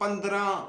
15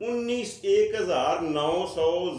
19,900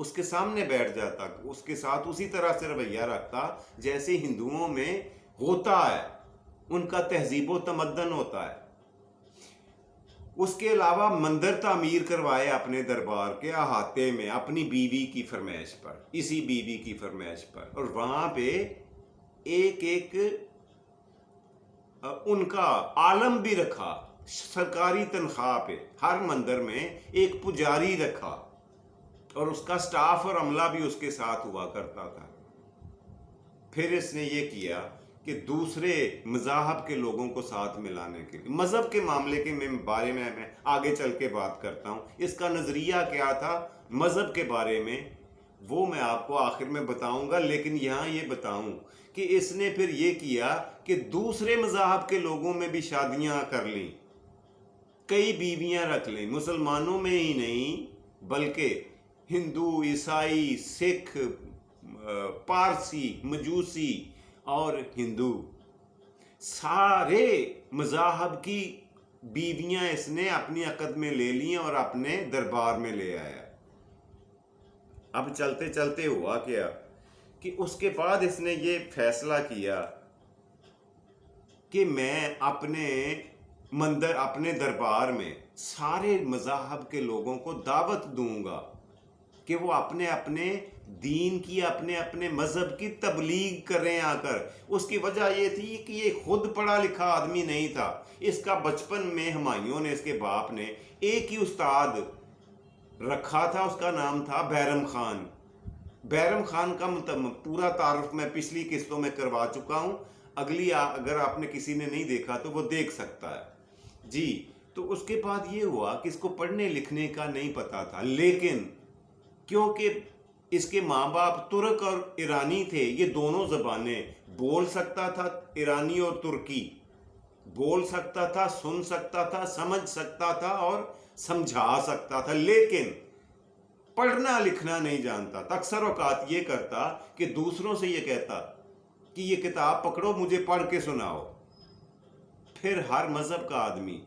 اس کے سامنے بیٹھ جاتا, اس کے ساتھ اسی طرح سے رویہ رکھتا جیسے ہندوؤں میں ہوتا ہے, ان کا تہذیب و تمدن ہوتا ہے. اس کے علاوہ مندر تعمیر کروائے اپنے دربار کے احاطے میں اپنی بیوی کی فرمائش پر, اسی بیوی کی فرمائش پر, اور وہاں پہ ایک ایک ان کا عالم بھی رکھا سرکاری تنخواہ پہ. ہر مندر میں ایک پجاری رکھا اور اس کا سٹاف اور عملہ بھی اس کے ساتھ ہوا کرتا تھا. پھر اس نے یہ کیا کہ دوسرے مذاہب کے لوگوں کو ساتھ ملانے کے لیے, مذہب کے معاملے کے بارے میں آگے چل کے بات کرتا ہوں, اس کا نظریہ کیا تھا مذہب کے بارے میں وہ میں آپ کو آخر میں بتاؤں گا. لیکن یہاں یہ بتاؤں کہ اس نے پھر یہ کیا کہ دوسرے مذاہب کے لوگوں میں بھی شادیاں کر لیں, کئی بیویاں رکھ لیں, مسلمانوں میں ہی نہیں بلکہ ہندو, عیسائی, سکھ, پارسی, مجوسی اور ہندو, سارے مذاہب کی بیویاں اس نے اپنی عقد میں لے لی اور اپنے دربار میں لے آیا. اب چلتے چلتے ہوا کیا کہ اس کے بعد اس نے یہ فیصلہ کیا کہ میں اپنے مندر, اپنے دربار میں سارے مذاہب کے لوگوں کو دعوت دوں گا کہ وہ اپنے اپنے دین کی, اپنے اپنے مذہب کی تبلیغ کریں آ کر. اس کی وجہ یہ تھی کہ یہ خود پڑھا لکھا آدمی نہیں تھا. اس کا بچپن میں ہمایوں نے, اس کے باپ نے, ایک ہی استاد رکھا تھا, اس کا نام تھا بیرم خان. بیرم خان کا پورا تعارف میں پچھلی قسطوں میں کروا چکا ہوں, اگلی اگر آپ نے کسی نے نہیں دیکھا تو وہ دیکھ سکتا ہے جی. تو اس کے بعد یہ ہوا کہ اس کو پڑھنے لکھنے کا نہیں پتا تھا, لیکن کیونکہ اس کے ماں باپ ترک اور ایرانی تھے, یہ دونوں زبانیں بول سکتا تھا, ایرانی اور ترکی بول سکتا تھا, سن سکتا تھا, سمجھ سکتا تھا اور سمجھا سکتا تھا, لیکن پڑھنا لکھنا نہیں جانتا تھا. اکثر اوقات یہ کرتا کہ دوسروں سے یہ کہتا کہ یہ کتاب پکڑو, مجھے پڑھ کے سناؤ. پھر ہر مذہب کا آدمی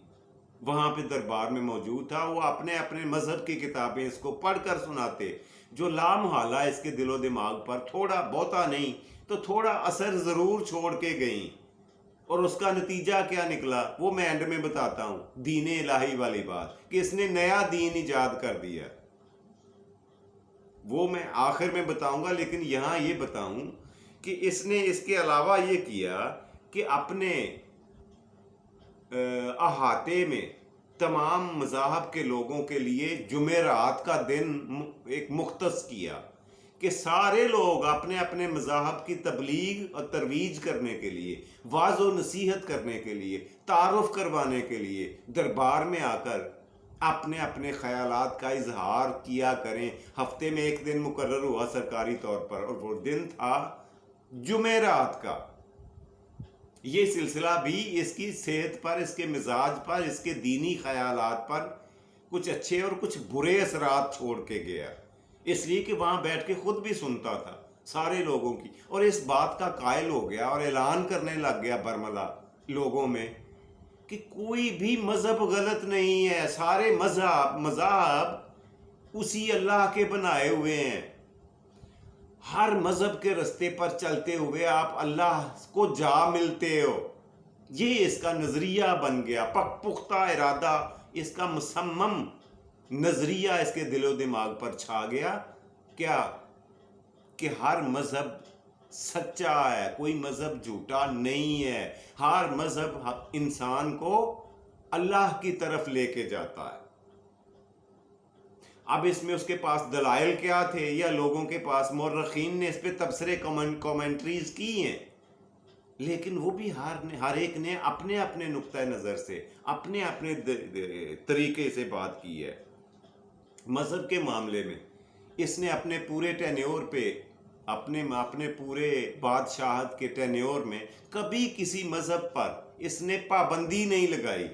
وہاں پہ دربار میں موجود تھا, وہ اپنے اپنے مذہب کی کتابیں اس کو پڑھ کر سناتے, جو لامحالہ اس کے دل و دماغ پر تھوڑا بہتا نہیں تو تھوڑا اثر ضرور چھوڑ کے گئیں. اور اس کا نتیجہ کیا نکلا وہ میں اینڈ میں بتاتا ہوں, دین الہی والی بات کہ اس نے نیا دین ایجاد کر دیا, وہ میں آخر میں بتاؤں گا. لیکن یہاں یہ بتاؤں کہ اس نے اس کے علاوہ یہ کیا کہ اپنے احاطے میں تمام مذاہب کے لوگوں کے لیے جمعرات کا دن ایک مختص کیا کہ سارے لوگ اپنے اپنے مذاہب کی تبلیغ اور ترویج کرنے کے لیے, واعظ و نصیحت کرنے کے لیے, تعارف کروانے کے لیے دربار میں آ کر اپنے اپنے خیالات کا اظہار کیا کریں. ہفتے میں ایک دن مقرر ہوا سرکاری طور پر, اور وہ دن تھا جمعرات کا. یہ سلسلہ بھی اس کی صحت پر, اس کے مزاج پر, اس کے دینی خیالات پر کچھ اچھے اور کچھ برے اثرات چھوڑ کے گیا, اس لیے کہ وہاں بیٹھ کے خود بھی سنتا تھا سارے لوگوں کی, اور اس بات کا قائل ہو گیا اور اعلان کرنے لگ گیا برملا لوگوں میں کہ کوئی بھی مذہب غلط نہیں ہے, سارے مذاہب اسی اللہ کے بنائے ہوئے ہیں. ہر مذہب کے رستے پر چلتے ہوئے آپ اللہ کو جا ملتے ہو. یہ اس کا نظریہ بن گیا, پختہ ارادہ, اس کا مصمم نظریہ اس کے دل و دماغ پر چھا گیا. کیا کہ ہر مذہب سچا ہے, کوئی مذہب جھوٹا نہیں ہے, ہر مذہب انسان کو اللہ کی طرف لے کے جاتا ہے. اب اس میں اس کے پاس دلائل کیا تھے, یا لوگوں کے پاس مورخین نے اس پہ تبصرے کامنٹریز کی ہیں, لیکن وہ بھی ہر ایک نے اپنے اپنے نقطۂ نظر سے اپنے اپنے طریقے سے بات کی ہے. مذہب کے معاملے میں اس نے اپنے پورے ٹینیور پہ, اپنے پورے بادشاہت کے ٹینیور میں کبھی کسی مذہب پر اس نے پابندی نہیں لگائی.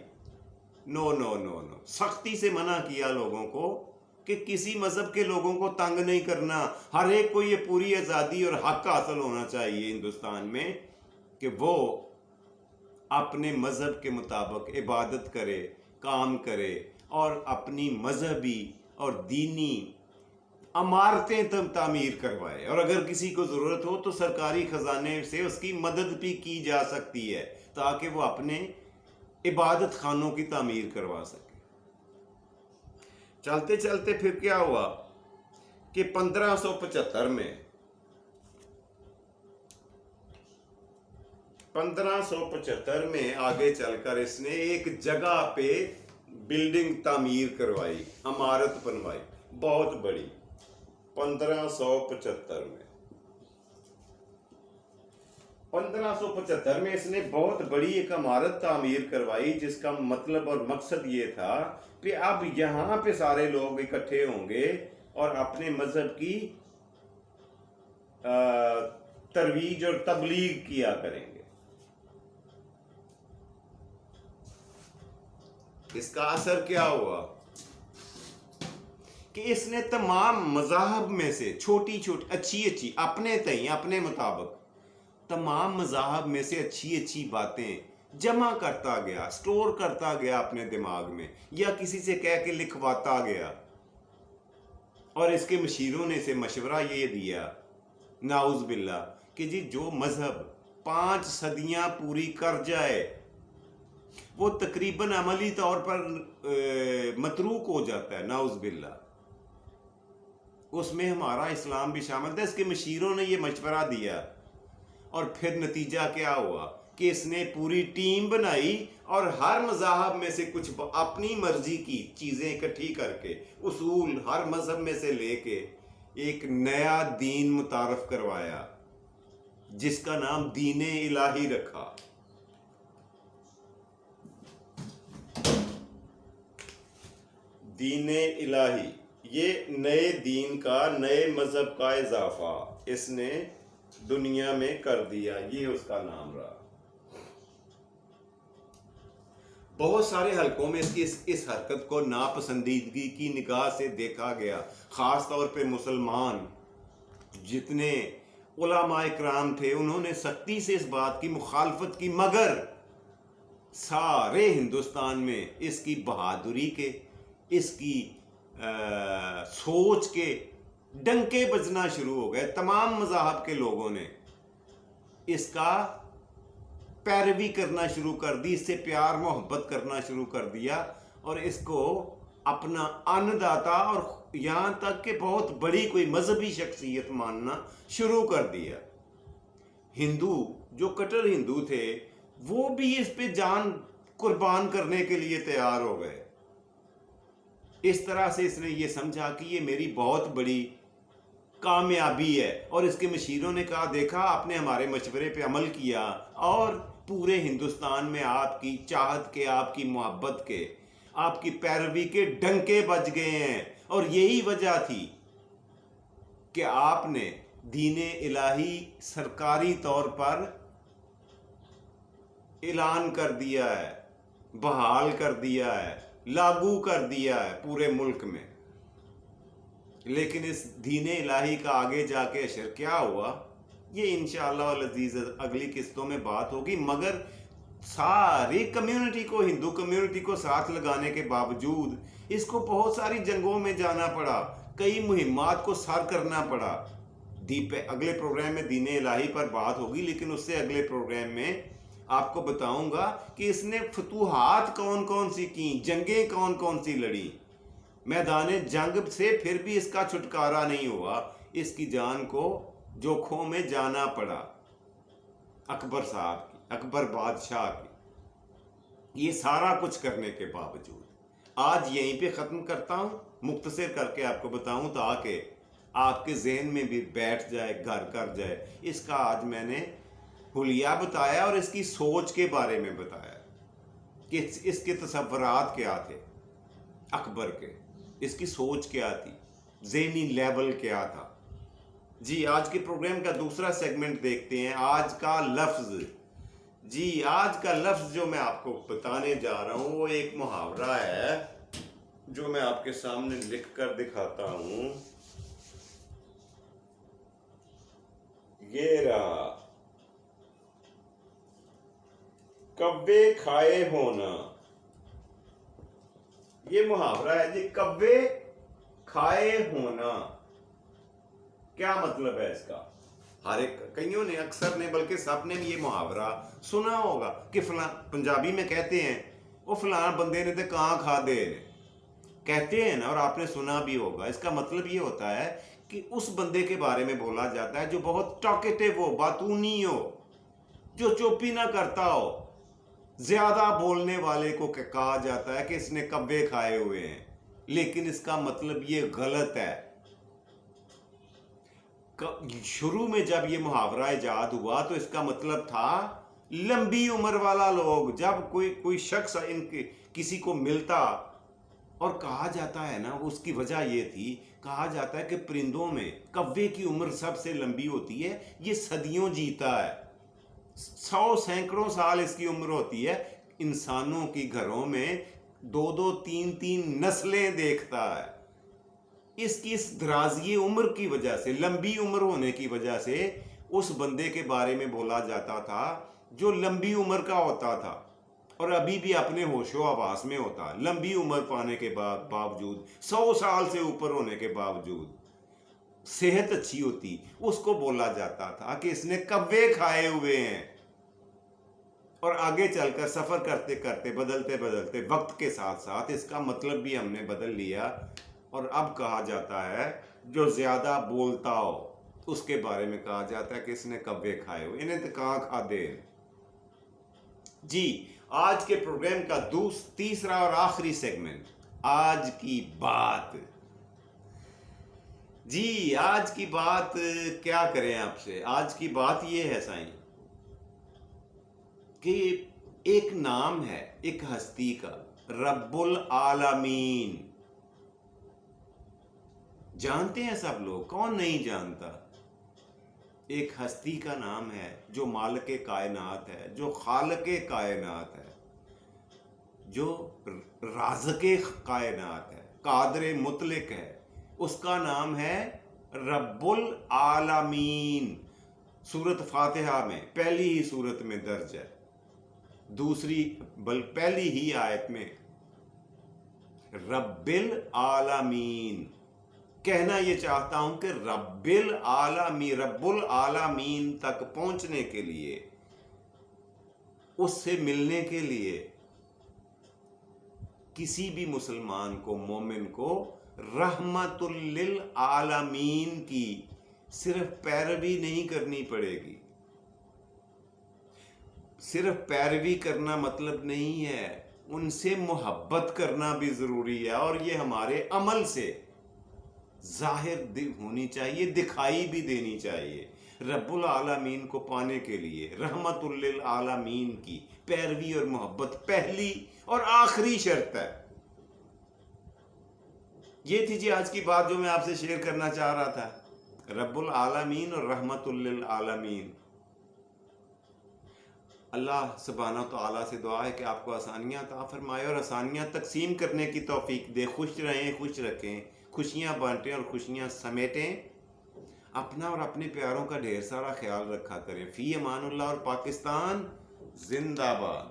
نو نو نو نو, سختی سے منع کیا لوگوں کو کہ کسی مذہب کے لوگوں کو تنگ نہیں کرنا. ہر ایک کو یہ پوری آزادی اور حق حاصل ہونا چاہیے ہندوستان میں کہ وہ اپنے مذہب کے مطابق عبادت کرے, کام کرے, اور اپنی مذہبی اور دینی عمارتیں تعمیر کروائے، اور اگر کسی کو ضرورت ہو تو سرکاری خزانے سے اس کی مدد بھی کی جا سکتی ہے تاکہ وہ اپنے عبادت خانوں کی تعمیر کروا سکے۔ چلتے چلتے پھر کیا ہوا کہ 1575 میں آگے چل کر اس نے ایک جگہ پہ بلڈنگ تعمیر کروائی، عمارت بنوائی بہت بڑی۔ 1575 میں اس نے بہت بڑی ایک عمارت تعمیر کروائی، جس کا مطلب اور مقصد یہ تھا کہ اب یہاں پہ سارے لوگ اکٹھے ہوں گے اور اپنے مذہب کی ترویج اور تبلیغ کیا کریں گے۔ اس کا اثر کیا ہوا کہ اس نے تمام مذاہب میں سے چھوٹی اچھی اپنے تئیں اپنے مطابق تمام مذاہب میں سے اچھی باتیں جمع کرتا گیا، سٹور کرتا گیا اپنے دماغ میں، یا کسی سے کہہ کے لکھواتا گیا۔ اور اس کے مشیروں نے اسے مشورہ یہ دیا، نعوذ باللہ، کہ جی جو مذہب 5 صدیاں پوری کر جائے وہ تقریباً عملی طور پر متروک ہو جاتا ہے، نعوذ باللہ، اس میں ہمارا اسلام بھی شامل تھا۔ اس کے مشیروں نے یہ مشورہ دیا، اور پھر نتیجہ کیا ہوا کہ اس نے پوری ٹیم بنائی اور ہر مذہب میں سے کچھ اپنی مرضی کی چیزیں اکٹھی کر کے، اصول ہر مذہب میں سے لے کے ایک نیا دین متعارف کروایا، جس کا نام دین الہی رکھا۔ دین الہی، یہ نئے دین کا، نئے مذہب کا اضافہ اس نے دنیا میں کر دیا، یہ اس کا نام رہا۔ بہت سارے حلقوں میں اس حرکت کو ناپسندیدگی کی نگاہ سے دیکھا گیا، خاص طور پہ مسلمان جتنے علماء اکرام تھے انہوں نے سختی سے اس بات کی مخالفت کی، مگر سارے ہندوستان میں اس کی بہادری کے، اس کی سوچ کے ڈنکے بجنا شروع ہو گئے۔ تمام مذاہب کے لوگوں نے اس کا پیروی کرنا شروع کر دی، اس سے پیار محبت کرنا شروع کر دیا، اور اس کو اپنا ان داتا اور یہاں تک کہ بہت بڑی کوئی مذہبی شخصیت ماننا شروع کر دیا۔ ہندو جو کٹر ہندو تھے وہ بھی اس پہ جان قربان کرنے کے لیے تیار ہو گئے۔ اس طرح سے اس نے یہ سمجھا کہ یہ میری بہت بڑی کامیابی ہے، اور اس کے مشیروں نے کہا دیکھا آپ نے ہمارے مشورے پہ عمل کیا، اور پورے ہندوستان میں آپ کی چاہت کے، آپ کی محبت کے، آپ کی پیروی کے ڈنکے بج گئے ہیں، اور یہی وجہ تھی کہ آپ نے دین الہی سرکاری طور پر اعلان کر دیا ہے، بحال کر دیا ہے، لاگو کر دیا ہے پورے ملک میں۔ لیکن اس دین الہی کا آگے جا کے اشر کیا ہوا یہ انشاءاللہ العزیز اگلی قسطوں میں بات ہوگی، مگر ساری کمیونٹی کو، ہندو کمیونٹی کو ساتھ لگانے کے باوجود اس کو بہت ساری جنگوں میں جانا پڑا، کئی مہمات کو سر کرنا پڑا۔ اگلے پروگرام میں دین الہی پر بات ہوگی، لیکن اس سے اگلے پروگرام میں آپ کو بتاؤں گا کہ اس نے فتوحات کون کون سی کی، جنگیں کون کون سی لڑی۔ میدان جنگ سے پھر بھی اس کا چھٹکارا نہیں ہوا، اس کی جان کو جوکھوں میں جانا پڑا اکبر صاحب کی، اکبر بادشاہ کی، یہ سارا کچھ کرنے کے باوجود۔ آج یہیں پہ ختم کرتا ہوں، مختصر کر کے آپ کو بتاؤں تاکہ آپ کے ذہن میں بھی بیٹھ جائے، گھر کر جائے۔ اس کا آج میں نے حلیہ بتایا اور اس کی سوچ کے بارے میں بتایا کہ اس کے تصورات کیا تھے اکبر کے، اس کی سوچ کیا تھی، ذہنی لیول کیا تھا۔ جی آج کے پروگرام کا دوسرا سیگمنٹ دیکھتے ہیں، آج کا لفظ۔ جی آج کا لفظ جو میں آپ کو بتانے جا رہا ہوں وہ ایک محاورہ ہے جو میں آپ کے سامنے لکھ کر دکھاتا ہوں۔ یہ رہا، کوے کھائے ہونا۔ یہ محاورہ ہے جی، کوے کھائے ہونا۔ کیا مطلب ہے اس کا؟ ہر ایک کئیوں نے اکثر نے بلکہ سب نے یہ محاورہ سنا ہوگا کہ فلاں پنجابی میں کہتے ہیں وہ فلاں بندے نے تو کہاں کھا دے کہتے ہیں نا، اور آپ نے سنا بھی ہوگا. اس کا مطلب یہ ہوتا ہے کہ اس بندے کے بارے میں بولا جاتا ہے جو بہت ٹاکیٹیو ہو، باتونی ہو، جو چوپی نہ کرتا ہو. زیادہ بولنے والے کو کہا جاتا ہے کہ اس نے کبے کھائے ہوئے ہیں، لیکن اس کا مطلب یہ غلط ہے. شروع میں جب یہ محاورہ ایجاد ہوا تو اس کا مطلب تھا لمبی عمر والا لوگ. جب کوئی شخص کسی کو ملتا اور کہا جاتا ہے نا، اس کی وجہ یہ تھی، کہا جاتا ہے کہ پرندوں میں کوے کی عمر سب سے لمبی ہوتی ہے، یہ صدیوں جیتا ہے، 100 سینکڑوں سال اس کی عمر ہوتی ہے. انسانوں کی گھروں میں 2 3 نسلیں دیکھتا ہے. اس کی اس درازی عمر کی وجہ سے، لمبی عمر ہونے کی وجہ سے اس بندے کے بارے میں بولا جاتا تھا جو لمبی عمر کا ہوتا تھا اور ابھی بھی اپنے ہوش و حواس میں ہوتا. لمبی عمر پانے کے باوجود، 100 سال سے اوپر ہونے کے باوجود صحت اچھی ہوتی، اس کو بولا جاتا تھا کہ اس نے کوے کھائے ہوئے ہیں. اور آگے چل کر سفر کرتے کرتے، بدلتے وقت کے ساتھ ساتھ اس کا مطلب بھی ہم نے بدل لیا، اور اب کہا جاتا ہے جو زیادہ بولتا ہو اس کے بارے میں کہا جاتا ہے کہ اس نے کوے کھائے ہوئے. انہیں تو کہاں کھا دے. جی، آج کے پروگرام کا تیسرا اور آخری سیگمنٹ، آج کی بات. جی، آج کی بات کیا کریں آپ سے؟ آج کی بات یہ ہے سائیں کہ ایک نام ہے ایک ہستی کا، رب العالمین. جانتے ہیں سب لوگ، کون نہیں جانتا؟ ایک ہستی کا نام ہے جو مالک کائنات ہے، جو خالق کائنات ہے، جو رازق کائنات ہے، قادر مطلق ہے. اس کا نام ہے رب العالمین. سورۃ فاتحہ میں پہلی ہی سورت میں درج ہے، پہلی ہی آیت میں رب العالمین. کہنا یہ چاہتا ہوں کہ رب العالمین تک پہنچنے کے لیے، اس سے ملنے کے لیے کسی بھی مسلمان کو، مومن کو رحمت للعالمین کی صرف پیروی نہیں کرنی پڑے گی. صرف پیروی کرنا مطلب نہیں ہے، ان سے محبت کرنا بھی ضروری ہے، اور یہ ہمارے عمل سے ظاہر ہونی چاہیے، دکھائی بھی دینی چاہیے. رب العالمین کو پانے کے لیے رحمت للعالمین کی پیروی اور محبت پہلی اور آخری شرط ہے. یہ تھی جی آج کی بات جو میں آپ سے شیئر کرنا چاہ رہا تھا، رب العالمین اور رحمت للعالمین. اللہ سبحانہ تعالیٰ سے دعا ہے کہ آپ کو آسانیاں عطا فرمائے اور آسانیاں تقسیم کرنے کی توفیق دے. خوش رہیں، خوش رکھیں، خوشیاں بانٹیں اور خوشیاں سمیٹیں. اپنا اور اپنے پیاروں کا ڈھیر سارا خیال رکھا کریں. فی امان اللہ، اور پاکستان زندہ باد.